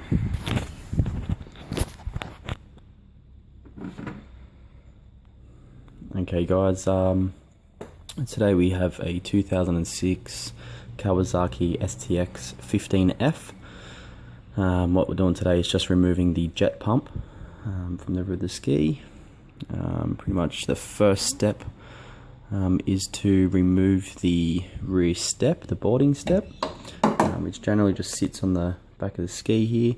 Okay guys, today we have a 2006 Kawasaki STX 15F. What we're doing today is just removing the jet pump from the rear of the ski. Pretty much the first step is to remove the rear step, the boarding step, which generally just sits on the back of the ski here.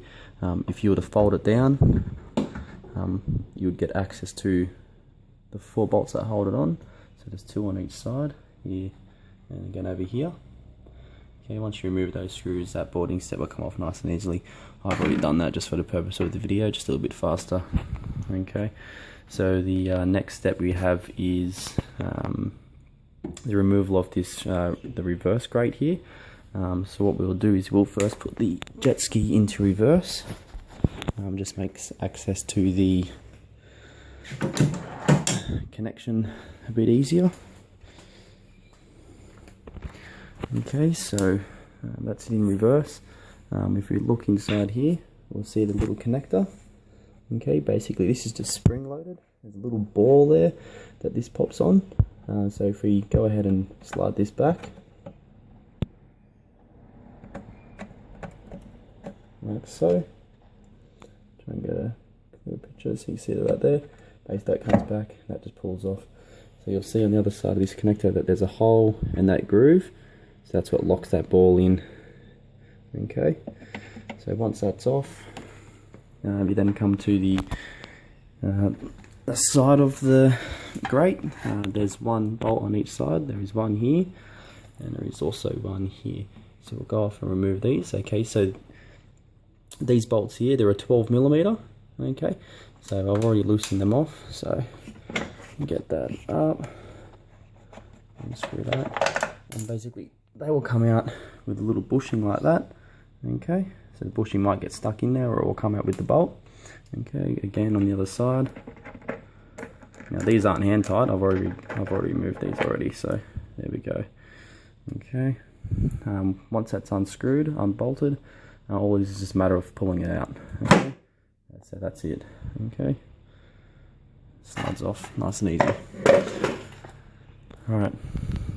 If you were to fold it down, you would get access to the 4 bolts that hold it on. So there's 2 on each side, here and again over here. Okay, once you remove those screws, that boarding step will come off nice and easily. I've already done that just for the purpose of the video, just a little bit faster. Okay, so the next step we have is the removal of this the reverse grate here. So what we'll do is we'll first put the jet ski into reverse. Just makes access to the connection a bit easier. Okay, so that's in reverse. If we look inside here, we'll see the little connector. Okay, basically this is just spring loaded. There's a little ball there that this pops on. So if we go ahead and slide this back, like so. Try and get a clear picture so you can see that right there. Base that comes back, that just pulls off. So you'll see on the other side of this connector that there's a hole and that groove. So that's what locks that ball in. Okay, so once that's off, you then come to the side of the grate. There's 1 bolt on each side. There is 1 here, and there is also 1 here. So we'll go off and remove these. Okay, so these bolts here, they're a 12mm. Okay, so I've already loosened them off. So get that up, unscrew that, and basically they will come out with a little bushing like that. Okay, so the bushing might get stuck in there, or it will come out with the bolt. Okay, again on the other side. Now these aren't hand tied. I've already removed these already. So there we go. Okay, once that's unscrewed, unbolted, all it is just a matter of pulling it out. Okay, so that's it. Okay, slides off nice and easy. All right.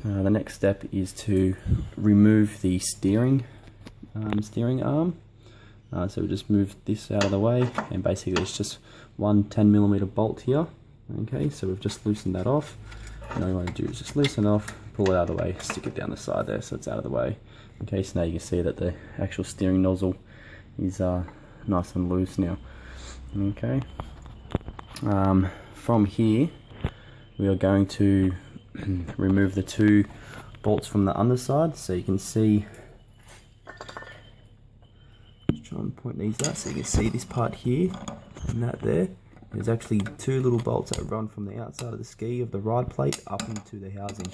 The next step is to remove the steering arm. So we just move this out of the way, and basically it's just 1 10mm bolt here. Okay, so we've just loosened that off. And all you want to do is just loosen it off, pull it out of the way, stick it down the side there so it's out of the way. Okay, so now you can see that the actual steering nozzle is nice and loose now. Okay, from here we are going to remove the 2 bolts from the underside. So you can see, just try and point these out so you can see this part here and that there. There's actually 2 little bolts that run from the outside of the ski of the ride plate up into the housing,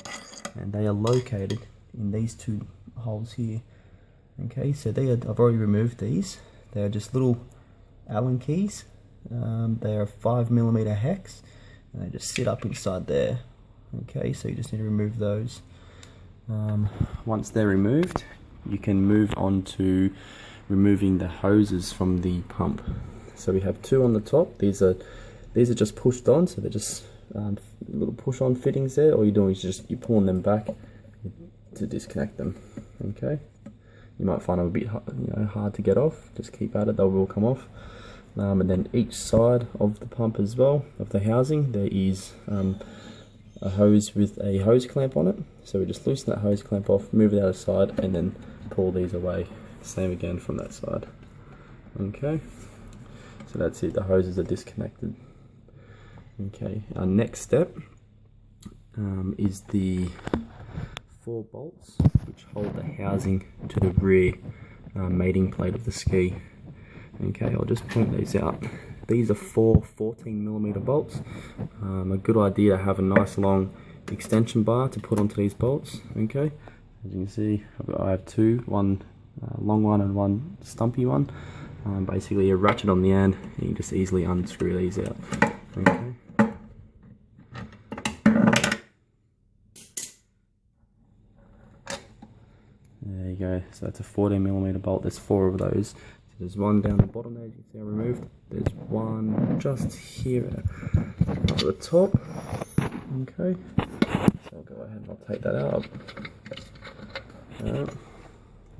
and they are located in these 2 holes here. Okay, so I've already removed these. They are just little Allen keys. They are 5mm hex, and they just sit up inside there. Okay, so you just need to remove those. Once they're removed, you can move on to removing the hoses from the pump. So we have 2 on the top. These are just pushed on, so they're just little push-on fittings there. All you're doing is you're pulling them back to disconnect them. Okay, you might find them a bit hard to get off. Just keep at it; they will come off. And then each side of the pump as well, of the housing, there is a hose with a hose clamp on it. So we just loosen that hose clamp off, move it out of sight, and then pull these away. Same again from that side. Okay, so that's it, the hoses are disconnected. Okay, our next step is the 4 bolts which hold the housing to the rear mating plate of the ski. Okay, I'll just point these out. These are 4 14mm bolts. A good idea to have a nice long extension bar to put onto these bolts. Okay, as you can see, I have 2, one long one and one stumpy one. Basically a ratchet on the end, and you just easily unscrew these out. Okay. There you go, so that's a 14mm bolt. There's 4 of those. there's one down the bottom there, as you can see I removed. There's one just here at the top. Okay, so I'll go ahead and I'll take that out. You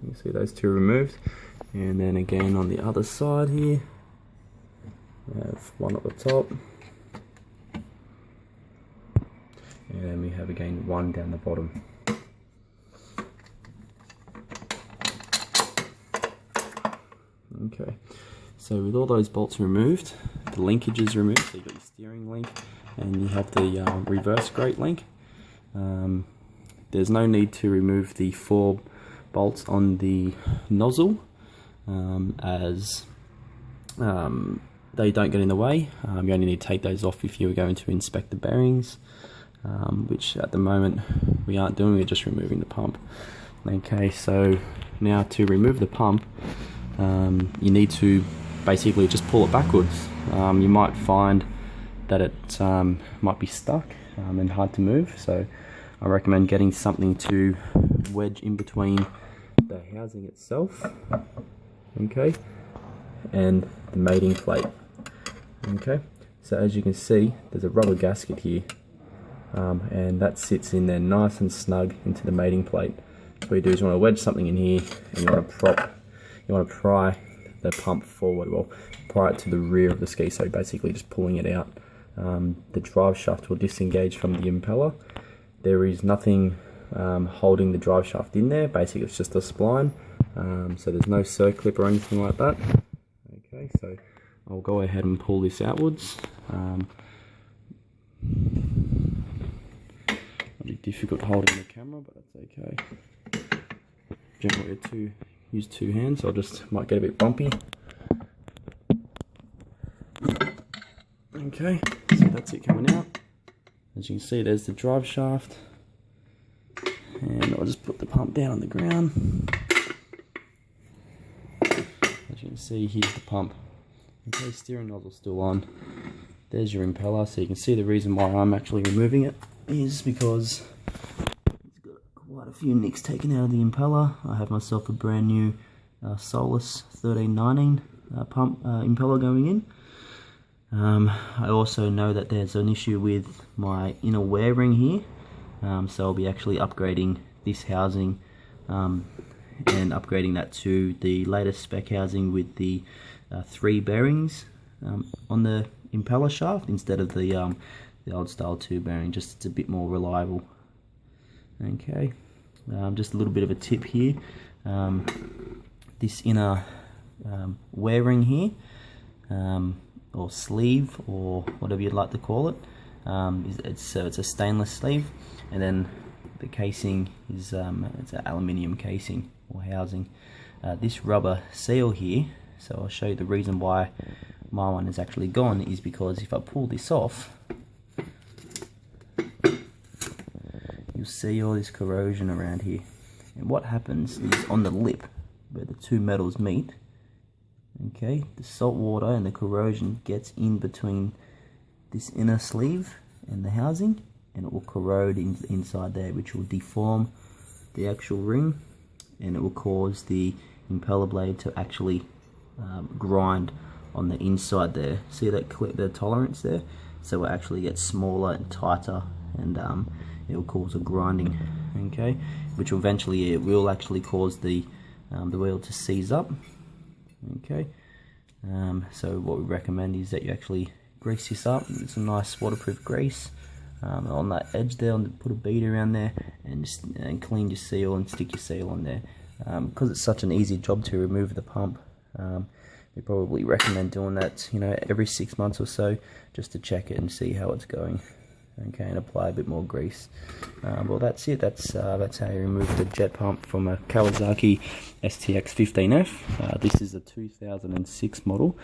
can see those two removed. And then again on the other side here, we have one at the top. And then we have again one down the bottom. Okay, so with all those bolts removed, the linkage is removed, so you've got your steering link and you have the reverse grate link. There's no need to remove the 4 bolts on the nozzle as they don't get in the way. You only need to take those off if you were going to inspect the bearings, which at the moment we aren't doing, we're just removing the pump. Okay, so now to remove the pump, you need to basically just pull it backwards. You might find that it might be stuck and hard to move, so I recommend getting something to wedge in between the housing itself, okay, and the mating plate. Okay, so as you can see, there's a rubber gasket here, and that sits in there nice and snug into the mating plate. So what you do is you want to wedge something in here, and you want to pry the pump forward, well, pry it to the rear of the ski, so basically just pulling it out. The drive shaft will disengage from the impeller. There is nothing holding the drive shaft in there, basically it's just a spline, so there's no circlip or anything like that. Okay, so I'll go ahead and pull this outwards. It'll be difficult holding the camera, but that's okay. Generally use 2 hands, so I just might get a bit bumpy. Okay, so that's it coming out. As you can see, there's the drive shaft, and I'll just put the pump down on the ground. As you can see, here's the pump. Okay, steering nozzle still on. There's your impeller, so you can see the reason why I'm actually removing it is because it's got quite a few nicks taken out of the impeller. I have myself a brand new Solus 1319 pump impeller going in. I also know that there's an issue with my inner wear ring here, so I'll be actually upgrading this housing and upgrading that to the latest spec housing with the 3 bearings on the impeller shaft instead of the old style 2 bearing, just it's a bit more reliable. Okay, just a little bit of a tip here. This inner wear ring here, or sleeve, or whatever you'd like to call it, it's a stainless sleeve, and then the casing is it's an aluminium casing or housing. This rubber seal here, so I'll show you the reason why my one is actually gone, is because if I pull this off, you'll see all this corrosion around here, and what happens is on the lip where the 2 metals meet, okay, the salt water and the corrosion gets in between this inner sleeve and the housing, and it will corrode inside there, which will deform the actual ring, and it will cause the impeller blade to actually grind on the inside there. See that the tolerance there? So it actually gets smaller and tighter, and it will cause a grinding, okay, which eventually it will actually cause the wheel to seize up. Okay, so what we recommend is that you actually grease this up with some nice waterproof grease on that edge there, put a bead around there, and clean your seal and stick your seal on there. Because it's such an easy job to remove the pump, we probably recommend doing that, you know, every 6 months or so, just to check it and see how it's going. Okay, and apply a bit more grease. Well, that's it. That's how you remove the jet pump from a Kawasaki STX 15F. This is a 2006 model.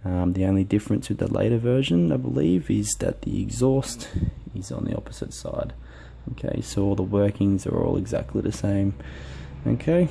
The only difference with the later version, I believe, is that the exhaust is on the opposite side. Okay, so all the workings are all exactly the same. Okay.